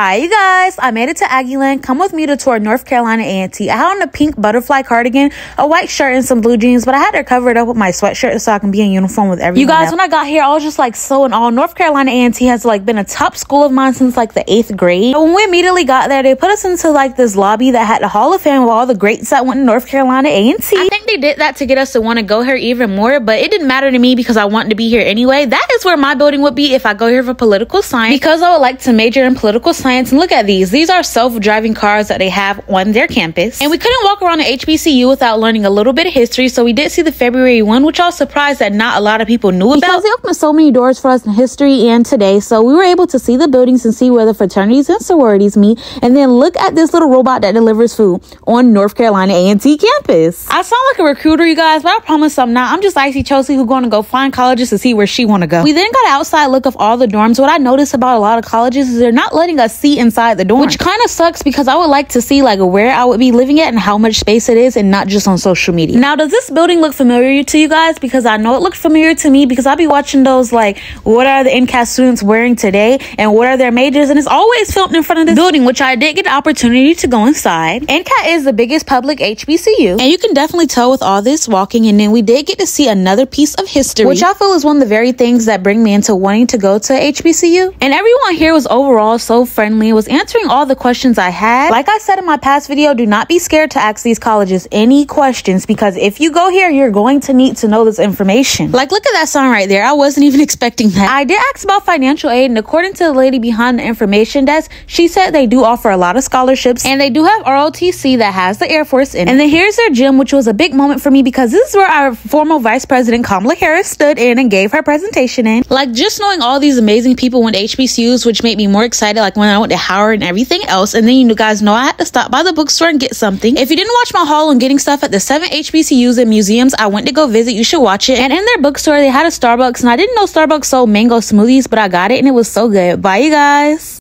Hi you guys, I made it to Aggieland. Come with me to tour North Carolina A&T. I had on a pink butterfly cardigan, a white shirt, and some blue jeans, but I had to cover it up with my sweatshirt so I can be in uniform with everyone. You guys, when I got here, I was just like so in awe. North Carolina A&T has like been a top school of mine since like the 8th grade. But when we immediately got there, they put us into like this lobby that had the Hall of Fame with all the greats that went to North Carolina A&T. I think they did that to get us to want to go here even more, but it didn't matter to me because I wanted to be here anyway. That is where my building would be if I go here for political science, because I would like to major in political science. And look at these. These are self-driving cars that they have on their campus. And we couldn't walk around the HBCU without learning a little bit of history, so we did see the February 1, which I was surprised that not a lot of people knew about, because they opened so many doors for us in history and today. So we were able to see the buildings and see where the fraternities and sororities meet. And then look at this little robot that delivers food on North Carolina A&T campus. I sound like a recruiter, you guys, but I promise I'm not. I'm just Icy Chelsea, who's going to go find colleges to see where she want to go. We then got an outside look of all the dorms. What I noticed about a lot of colleges is they're not letting us see inside the dorm, which kind of sucks because I would like to see like where I would be living at and how much space it is, and not just on social media. Now, does this building look familiar to you guys? Because I know it looked familiar to me, because I'll be watching those like, what are the NCAT students wearing today and what are their majors, and it's always filmed in front of this building, which I did get the opportunity to go inside. NCAT is the biggest public HBCU, and you can definitely tell with all this walking. And then we did get to see another piece of history, which I feel is one of the very things that bring me into wanting to go to HBCU. And everyone here was overall so friendly, was answering all the questions I had. Like I said in my past video, do not be scared to ask these colleges any questions, because if you go here, you're going to need to know this information. Like, look at that sign right there. I wasn't even expecting that. I did ask about financial aid, and according to the lady behind the information desk, she said they do offer a lot of scholarships, and they do have ROTC that has the Air Force in it. And then here's their gym, which was a big moment for me, because this is where our former Vice President Kamala Harris stood in and gave her presentation in. Like, just knowing all these amazing people went to HBCUs, which made me more excited, like when I went to Howard and everything else. And then you guys know I had to stop by the bookstore and get something. If you didn't watch my haul on getting stuff at the 7 HBCUs and museums I went to go visit, you should watch it. And in their bookstore, they had a Starbucks, and I didn't know Starbucks sold mango smoothies, but I got it and it was so good. Bye, you guys.